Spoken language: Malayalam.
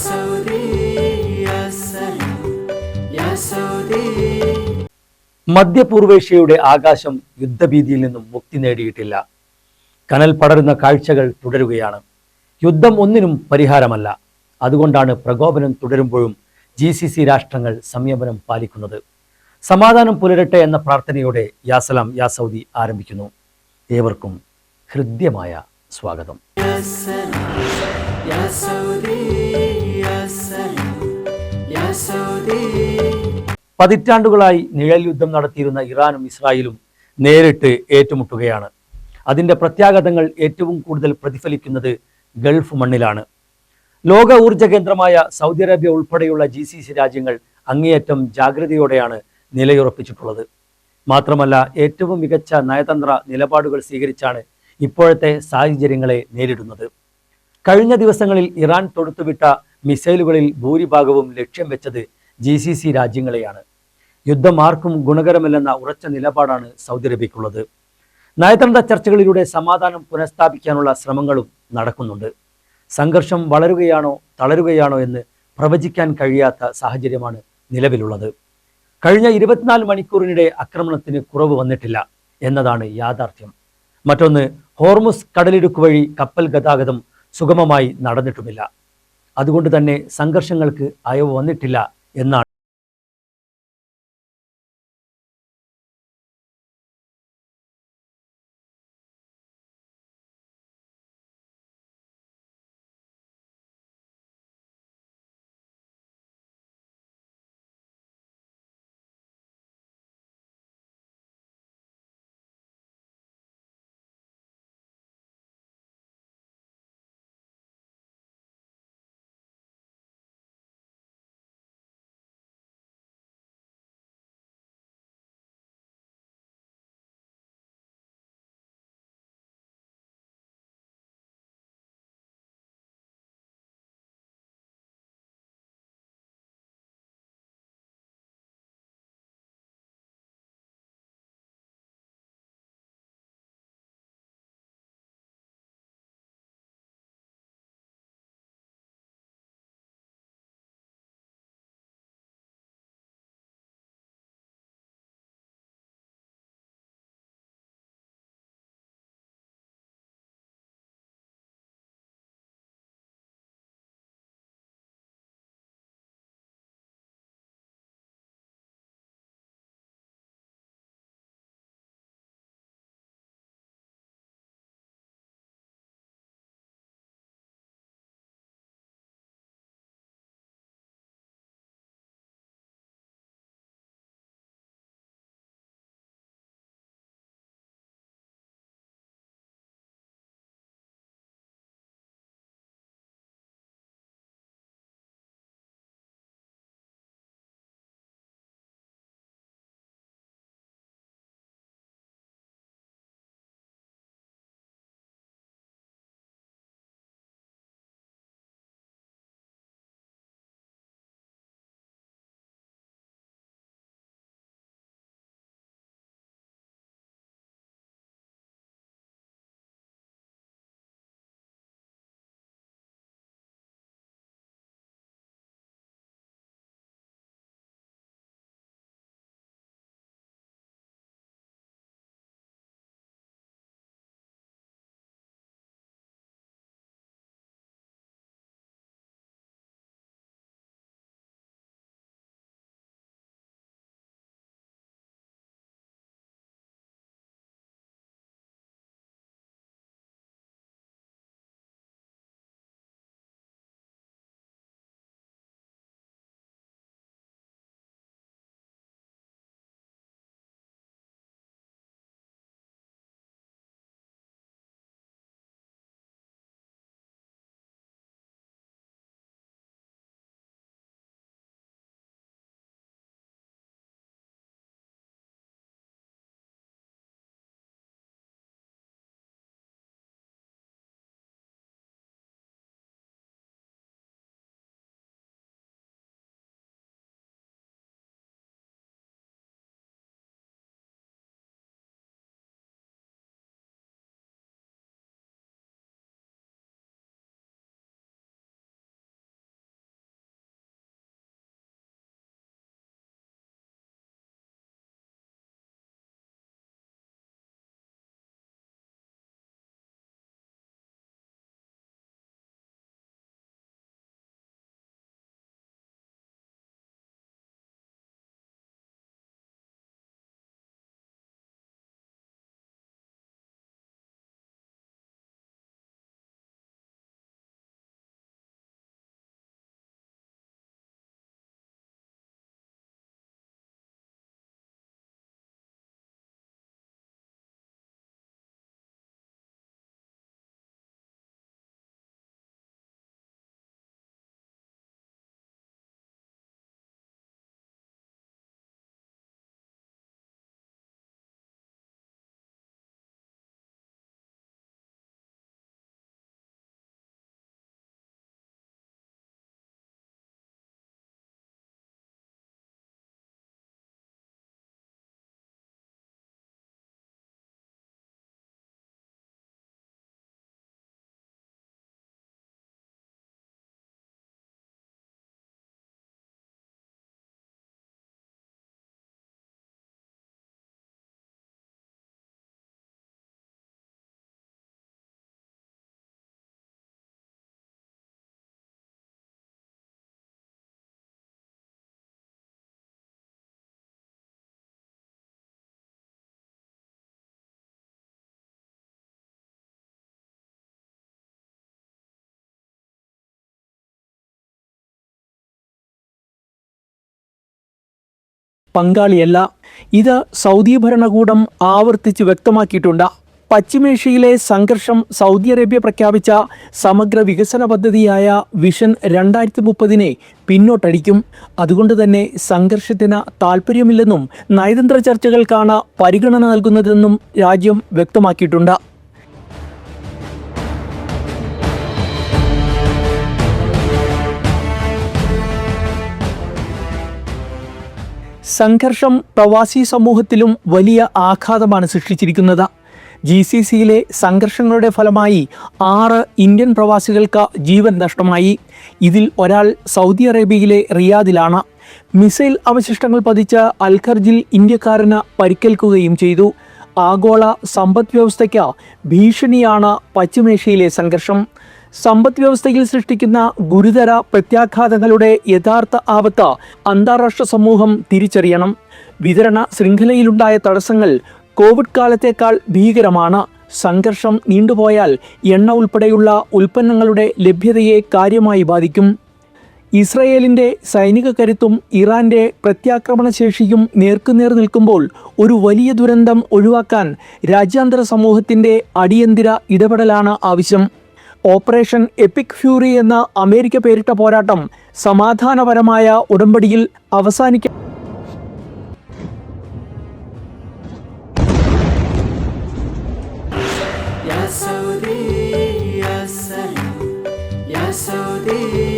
Saudi, Ya Salam, Ya Saudi. മധ്യപൂർവേഷ്യയുടെ ആകാശം യുദ്ധഭീതിയിൽ നിന്നും മുക്തി നേടിയിട്ടില്ല. കനൽ പടരുന്ന കാഴ്ചകൾ തുടരുകയാണ്. യുദ്ധം ഒന്നിനും പരിഹാരമല്ല. അതുകൊണ്ടാണ് പ്രകോപനം തുടരുമ്പോഴും GCC രാഷ്ട്രങ്ങൾ സംയമനം പാലിക്കുന്നത്. സമാധാനം പുലരട്ടെ എന്ന പ്രാർത്ഥനയോടെ യാ സലാം യാ സൗദി ആരംഭിക്കുന്നു. ഏവർക്കും ഹൃദ്യമായ സ്വാഗതം. Ya Salam, Ya Saudi, Ya Salam, Ya Saudi. പതിറ്റാണ്ടുകളായി നിഴൽ യുദ്ധം നടത്തിയിരുന്ന ഇറാനും ഇസ്രായേലും നേരിട്ട് ഏറ്റുമുട്ടുകയാണ്. അതിൻ്റെ പ്രത്യാഘാതങ്ങൾ ഏറ്റവും കൂടുതൽ പ്രതിഫലിക്കുന്നത് ഗൾഫ് മണ്ണിലാണ്. ലോക ഊർജ്ജ കേന്ദ്രമായ സൗദി അറേബ്യ ഉൾപ്പെടെയുള്ള GCC രാജ്യങ്ങൾ അങ്ങേയറ്റം ജാഗ്രതയോടെയാണ് നിലയുറപ്പിച്ചിട്ടുള്ളത്. മാത്രമല്ല, ഏറ്റവും മികച്ച നയതന്ത്ര നിലപാടുകൾ സ്വീകരിച്ചാണ് ഇപ്പോഴത്തെ സാഹചര്യങ്ങളെ നേരിടുന്നത്. കഴിഞ്ഞ ദിവസങ്ങളിൽ ഇറാൻ തൊടുത്തുവിട്ട മിസൈലുകളിൽ ഭൂരിഭാഗവും ലക്ഷ്യം വെച്ചത് GCC രാജ്യങ്ങളെയാണ്. യുദ്ധം ആർക്കും ഗുണകരമല്ലെന്ന ഉറച്ച നിലപാടാണ് സൗദി അറേബ്യയ്ക്കുള്ളത്. നയതന്ത്ര ചർച്ചകളിലൂടെ സമാധാനം പുനഃസ്ഥാപിക്കാനുള്ള ശ്രമങ്ങളും നടക്കുന്നുണ്ട്. സംഘർഷം വളരുകയാണോ തളരുകയാണോ എന്ന് പ്രവചിക്കാൻ കഴിയാത്ത സാഹചര്യമാണ് നിലവിലുള്ളത്. കഴിഞ്ഞ 24 മണിക്കൂറിനിടെ ആക്രമണത്തിന് കുറവ് വന്നിട്ടില്ല എന്നതാണ് യാഥാർത്ഥ്യം. മറ്റൊന്ന്, ഹോർമുസ് കടലിടുക്ക് വഴി കപ്പൽ ഗതാഗതം സുഗമമായി നടന്നിട്ടുമില്ല. അതുകൊണ്ട് തന്നെ സംഘർഷങ്ങൾക്ക് അയവ് വന്നിട്ടില്ല എന്നാണ് പങ്കാളിയല്ല. ഇത് സൗദി ഭരണകൂടം ആവർത്തിച്ച് വ്യക്തമാക്കിയിട്ടുണ്ട്. പശ്ചിമേഷ്യയിലെ സംഘർഷം സൗദി അറേബ്യ പ്രഖ്യാപിച്ച സമഗ്ര വികസന പദ്ധതിയായ വിഷൻ 2030 പിന്നോട്ടടിക്കും. അതുകൊണ്ട് തന്നെ സംഘർഷത്തിന് താൽപ്പര്യമില്ലെന്നും നയതന്ത്ര ചർച്ചകൾക്കാണ് പരിഗണന നൽകുന്നതെന്നും രാജ്യം വ്യക്തമാക്കിയിട്ടുണ്ട്. സംഘർഷം പ്രവാസി സമൂഹത്തിലും വലിയ ആഘാതമാണ് സൃഷ്ടിച്ചിരിക്കുന്നത്. GCCയിലെ സംഘർഷങ്ങളുടെ ഫലമായി 6 ഇന്ത്യൻ പ്രവാസികൾക്ക് ജീവൻ നഷ്ടമായി. ഇതിൽ ഒരാൾ സൗദി അറേബ്യയിലെ റിയാദിലാണ്. മിസൈൽ അവശിഷ്ടങ്ങൾ പതിച്ച അൽഖർജിൽ ഇന്ത്യക്കാരന് പരിക്കേൽക്കുകയും ചെയ്തു. ആഗോള സമ്പദ് വ്യവസ്ഥയ്ക്ക് ഭീഷണിയാണ് പശ്ചിമേഷ്യയിലെ സംഘർഷം. സമ്പദ് വ്യവസ്ഥയിൽ സൃഷ്ടിക്കുന്ന ഗുരുതര പ്രത്യാഘാതങ്ങളുടെ യഥാർത്ഥ ആപത്ത് അന്താരാഷ്ട്ര സമൂഹം തിരിച്ചറിയണം. വിതരണ ശൃംഖലയിലുണ്ടായ തടസ്സങ്ങൾ കോവിഡ് കാലത്തേക്കാൾ ഭീകരമാണ്. സംഘർഷം നീണ്ടുപോയാൽ എണ്ണ ഉൾപ്പെടെയുള്ള ഉൽപ്പന്നങ്ങളുടെ ലഭ്യതയെ കാര്യമായി ബാധിക്കും. ഇസ്രയേലിൻ്റെ സൈനിക കരുത്തും ഇറാൻ്റെ പ്രത്യാക്രമണ ശേഷിയും നേർക്കുനേർ നിൽക്കുമ്പോൾ ഒരു വലിയ ദുരന്തം ഒഴിവാക്കാൻ രാജ്യാന്തര സമൂഹത്തിൻ്റെ അടിയന്തര ഇടപെടലാണ് ആവശ്യം. ഓപ്പറേഷൻ എപ്പിക് ഫ്യൂറി എന്ന അമേരിക്ക പേരിട്ട പോരാട്ടം സമാധാനപരമായ ഉടമ്പടിയിൽ അവസാനിക്കും. Ya Saudi, ya Salam, ya Saudi.